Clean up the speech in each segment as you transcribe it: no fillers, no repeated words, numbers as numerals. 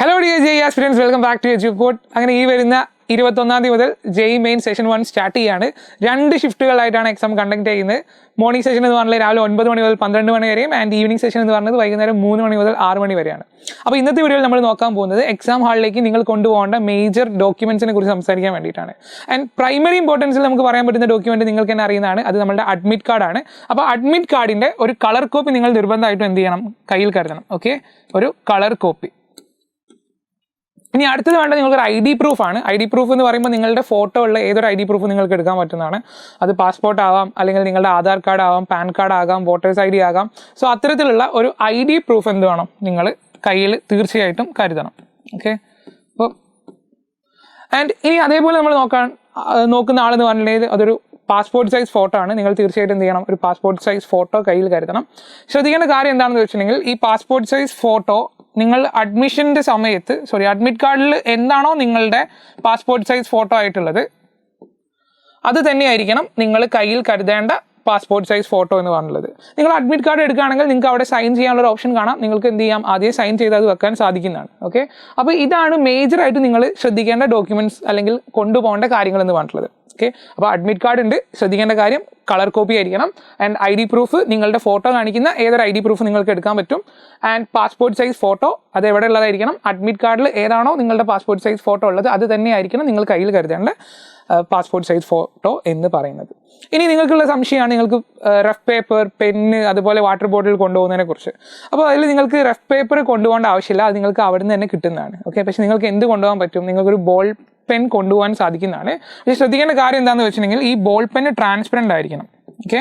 Hello dear JE aspirants, welcome back to Edu Code. അങ്ങനെ ഈ വരുന്ന 21-ാം തീയതി മുതൽ ജെഇ മെയിൻ സെഷൻ 1 സ്റ്റാർട്ട് ചെയ്യാണ്. 2 ഷിഫ്റ്റുകളായിട്ടാണ് എക്സാം കണ്ടക്ട് ചെയ്യുന്നത്. മോർണിംഗ് സെഷൻ എന്ന് പറഞ്ഞാൽ രാവിലെ 9 മണി മുതൽ 12 മണി വരെയും, ആൻഡ് ഈവനിങ് സെഷൻ എന്ന് പറഞ്ഞത് വൈകുന്നേരം 3 മണി മുതൽ 6 മണി വരെയാണ്. അപ്പോൾ ഇന്നത്തെ വീഡിയോയിൽ നമ്മൾ നോക്കാൻ പോകുന്നത് എക്സാം ഹാളിലേക്ക് നിങ്ങൾ കൊണ്ടുപോകേണ്ട മേജർ ഡോക്യുമെന്റ്സിനെ കുറിച്ച് സംസാരിക്കാൻ വേണ്ടിയിട്ടാണ്. ആൻഡ് പ്രൈമറി ഇമ്പോർട്ടൻസിൽ നമുക്ക് പറയാൻ പറ്റുന്ന ഡോക്യുമെന്റ് നിങ്ങൾക്ക് തന്നെ അറിയുന്നതാണ്, അത് നമ്മുടെ അഡ്മിറ്റ് കാർഡാണ്. അപ്പോൾ അഡ്മിറ്റ് കാർഡിൻ്റെ ഒരു കളർ കോപ്പി നിങ്ങൾ നിർബന്ധമായിട്ടും എന്ത് ചെയ്യണം, കയ്യിൽ കരുതണം. ഓക്കെ, ഒരു കളർ കോപ്പി. ഇനി അടുത്തത് വേണ്ടത് നിങ്ങൾക്കൊരു ID പ്രൂഫാണ്. ID പ്രൂഫ് എന്ന് പറയുമ്പോൾ നിങ്ങളുടെ ഫോട്ടോ ഉള്ള ഏതൊരു ID പ്രൂഫ് നിങ്ങൾക്ക് എടുക്കാൻ പറ്റുന്നതാണ്. അത് പാസ്പോർട്ട് ആവാം, അല്ലെങ്കിൽ നിങ്ങളുടെ ആധാർ കാർഡ് ആവാം, പാൻ കാർഡ് ആകാം, വോട്ടേഴ്സ് ID ആകാം. സോ അത്തരത്തിലുള്ള ഒരു ID പ്രൂഫ് എന്ത് വേണം, നിങ്ങൾ കയ്യിൽ തീർച്ചയായിട്ടും കരുതണം. ഓക്കെ, അപ്പോൾ ആൻഡ് ഇനി അതേപോലെ നമ്മൾ നോക്കുന്ന ആളെന്ന് പറഞ്ഞിട്ടുണ്ടെങ്കിൽ അതൊരു പാസ്പോർട്ട് സൈസ് ഫോട്ടോ ആണ്. നിങ്ങൾ തീർച്ചയായിട്ടും എന്ത് ചെയ്യണം, ഒരു പാസ്പോർട്ട് സൈസ് ഫോട്ടോ കയ്യിൽ കരുതണം. ശ്രദ്ധിക്കേണ്ട കാര്യം എന്താണെന്ന് വെച്ചിട്ടുണ്ടെങ്കിൽ ഈ പാസ്പോർട്ട് സൈസ് ഫോട്ടോ നിങ്ങൾ അഡ്മിഷൻ്റെ സമയത്ത് അഡ്മിറ്റ് കാർഡിൽ എന്താണോ നിങ്ങളുടെ പാസ്പോർട്ട് സൈസ് ഫോട്ടോ ആയിട്ടുള്ളത് അത് തന്നെയായിരിക്കണം നിങ്ങൾ കയ്യിൽ കരുതേണ്ട പാസ്പോർട്ട് സൈസ് ഫോട്ടോ എന്ന് പറഞ്ഞുള്ളത്. നിങ്ങൾ അഡ്മിറ്റ് കാർഡ് എടുക്കുകയാണെങ്കിൽ നിങ്ങൾക്ക് അവിടെ സൈൻ ചെയ്യാനുള്ള ഒരു ഓപ്ഷൻ കാണാം. നിങ്ങൾക്ക് എന്ത് ചെയ്യാം, ആദ്യം സൈൻ ചെയ്ത് അത് വെക്കാൻ സാധിക്കുന്നതാണ്. ഓക്കെ, അപ്പോൾ ഇതാണ് മേജറായിട്ട് നിങ്ങൾ ശ്രദ്ധിക്കേണ്ട ഡോക്യുമെൻറ്റ്സ് അല്ലെങ്കിൽ കൊണ്ടുപോകേണ്ട കാര്യങ്ങൾ എന്ന് പറഞ്ഞിട്ടുള്ളത്. ഓക്കെ, അപ്പോൾ അഡ്മിറ്റ് കാർഡ് ഉണ്ട്, ശ്രദ്ധിക്കേണ്ട കാര്യം കളർ കോപ്പി ആയിരിക്കണം. ആൻഡ് ID പ്രൂഫ്, നിങ്ങളുടെ ഫോട്ടോ കാണിക്കുന്ന ഏതൊരു ID പ്രൂഫ് നിങ്ങൾക്ക് എടുക്കാൻ പറ്റും. ആൻഡ് പാസ്പോർട്ട് സൈസ് ഫോട്ടോ അത് എവിടെ ഉള്ളതായിരിക്കണം, അഡ്മിറ്റ് കാർഡിൽ ഏതാണോ നിങ്ങളുടെ പാസ്പോർട്ട് സൈസ് ഫോട്ടോ ഉള്ളത് അത് തന്നെയായിരിക്കണം നിങ്ങൾ കയ്യിൽ കരുതേണ്ട പാസ്പോർട്ട് സൈസ് ഫോട്ടോ എന്ന് പറയുന്നത്. ഇനി നിങ്ങൾക്കുള്ള സംശയമാണ് നിങ്ങൾക്ക് റഫ് പേപ്പർ, പെന്ന്, അതുപോലെ വാട്ടർ ബോട്ടിൽ കൊണ്ടുപോകുന്നതിനെ കുറിച്ച്. അപ്പോൾ അതിൽ നിങ്ങൾക്ക് റഫ് പേപ്പർ കൊണ്ടുപോകേണ്ട ആവശ്യമില്ല, അത് നിങ്ങൾക്ക് അവിടെ നിന്ന് തന്നെ കിട്ടുന്നതാണ്. ഓക്കെ, പക്ഷേ നിങ്ങൾക്ക് എന്ത് കൊണ്ടുപോകാൻ പറ്റും, നിങ്ങൾക്കൊരു ബോൾ പെൻ കൊണ്ടുപോകാൻ സാധിക്കുന്നതാണ്. പക്ഷേ ശ്രദ്ധിക്കേണ്ട കാര്യം എന്താണെന്ന് വെച്ചിട്ടുണ്ടെങ്കിൽ ഈ ബോൾ പെന്ന് ട്രാൻസ്പെറൻ്റ് ആയിരിക്കണം. ഓക്കെ,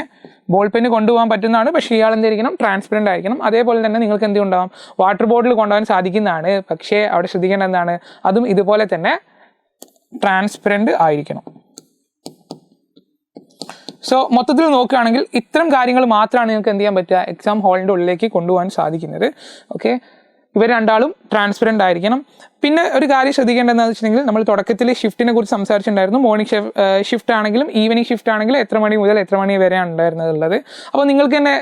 ബോൾ പെന്ന് കൊണ്ടുപോകാൻ പറ്റുന്നതാണ്, പക്ഷേ ഇയാൾ എന്തായിരിക്കണം, ട്രാൻസ്പെറൻ്റ് ആയിരിക്കണം. അതേപോലെ തന്നെ നിങ്ങൾക്ക് എന്ത് ഉണ്ടാവും, വാട്ടർ ബോട്ടിൽ കൊണ്ടുപോകാൻ സാധിക്കുന്നതാണ്, പക്ഷേ അവിടെ ശ്രദ്ധിക്കേണ്ട എന്താണ്, അതും ഇതുപോലെ തന്നെ ട്രാൻസ്പെറൻ്റ് ആയിരിക്കണം. സോ മൊത്തത്തിൽ നോക്കുകയാണെങ്കിൽ ഇത്തരം കാര്യങ്ങൾ മാത്രമാണ് നിങ്ങൾക്ക് എന്ത് ചെയ്യാൻ പറ്റുക, എക്സാം ഹാളിൻ്റെ ഉള്ളിലേക്ക് കൊണ്ടുപോകാൻ സാധിക്കുന്നത്. ഓക്കെ, ഇവർ രണ്ടാളും ട്രാൻസ്പെറൻ്റ് ആയിരിക്കണം. പിന്നെ ഒരു കാര്യം ശ്രദ്ധിക്കേണ്ടതെന്ന് വെച്ചിട്ടുണ്ടെങ്കിൽ നമ്മൾ തുടക്കത്തിൽ ഷിഫ്റ്റിനെ കുറിച്ച് സംസാരിച്ചിട്ടുണ്ടായിരുന്നു. മോർണിംഗ് ഷിഫ്റ്റ് ആണെങ്കിലും ഈവനിങ് ഷിഫ്റ്റ് ആണെങ്കിലും എത്ര മണി മുതൽ എത്ര മണി വരെയാണ് ഉണ്ടായിരുന്നത്. അപ്പോൾ നിങ്ങൾക്ക് തന്നെ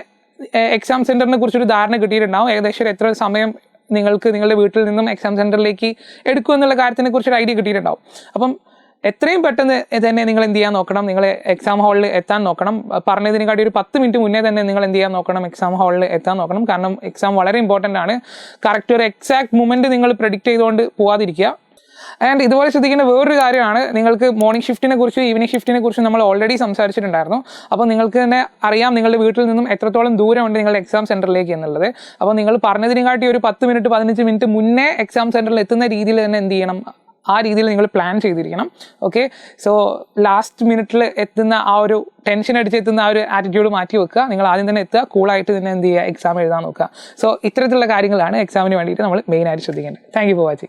എക്സാം സെൻറ്ററിനെ കുറിച്ചൊരു ധാരണ കിട്ടിയിട്ടുണ്ടാവും. ഏകദേശം എത്ര സമയം നിങ്ങൾക്ക് നിങ്ങളുടെ വീട്ടിൽ നിന്നും എക്സാം സെൻറ്ററിലേക്ക് എടുക്കും എന്നുള്ള കാര്യത്തിനെ കുറിച്ചൊരു ഐഡിയ കിട്ടിയിട്ടുണ്ടാവും. അപ്പം എത്രയും പെട്ടെന്ന് തന്നെ നിങ്ങൾ എന്ത് ചെയ്യാൻ നോക്കണം, നിങ്ങൾ എക്സാം ഹാളിൽ എത്താൻ നോക്കണം. പറഞ്ഞതിനെക്കാട്ടി ഒരു 10 മിനിറ്റ് മുന്നേ തന്നെ നിങ്ങൾ എന്ത് ചെയ്യാൻ നോക്കണം, എക്സാം ഹാളിൽ എത്താൻ നോക്കണം. കാരണം എക്സാം വളരെ ഇമ്പോർട്ടൻ്റ് ആണ്. കറക്റ്റ് ഒരു എക്സാക്ട് മൊമെൻറ്റ് നിങ്ങൾ പ്രെഡിക്റ്റ് ചെയ്തുകൊണ്ട് പോവാതിരിക്കുക. ആൻഡ് ഇതുപോലെ ശ്രദ്ധിക്കേണ്ട വേറൊരു കാര്യമാണ്, നിങ്ങൾക്ക് മോർണിംഗ് ഷിഫ്റ്റിനെ കുറിച്ചും ഈവനിങ് ഷിഫ്റ്റിനെ കുറിച്ചും നമ്മൾ ഓൾറെഡി സംസാരിച്ചിട്ടുണ്ടായിരുന്നു. അപ്പോൾ നിങ്ങൾക്ക് തന്നെ അറിയാം നിങ്ങളുടെ വീട്ടിൽ നിന്നും എത്രത്തോളം ദൂരമുണ്ട് നിങ്ങളുടെ എക്സാം സെൻറ്ററിലേക്ക് എന്നുള്ളത്. അപ്പോൾ നിങ്ങൾ പറഞ്ഞതിനെക്കാട്ടി ഒരു 10 മിനിറ്റ് 15 മിനിറ്റ് മുന്നേ എക്സാം സെൻറ്ററിൽ എത്തുന്ന രീതിയിൽ തന്നെ എന്ത് ചെയ്യണം, ആ രീതിയിൽ നിങ്ങൾ പ്ലാൻ ചെയ്തിരിക്കണം. ഓക്കെ, സോ ലാസ്റ്റ് മിനിറ്റിൽ എത്തുന്ന ആ ഒരു ടെൻഷൻ അടിച്ചെത്തുന്ന ആ ഒരു ആറ്റിറ്റ്യൂഡ് മാറ്റി വെക്കുക. നിങ്ങൾ ആദ്യം തന്നെ എത്തുക, കൂളായിട്ട് തന്നെ എന്ത് ചെയ്യുക, എക്സാം എഴുതാൻ നോക്കുക. സോ ഇത്തരത്തിലുള്ള കാര്യങ്ങളാണ് എക്സാമിന് വേണ്ടിയിട്ട് നമ്മൾ മെയിനായിട്ട് ശ്രദ്ധിക്കേണ്ടത്. Thank you for watching.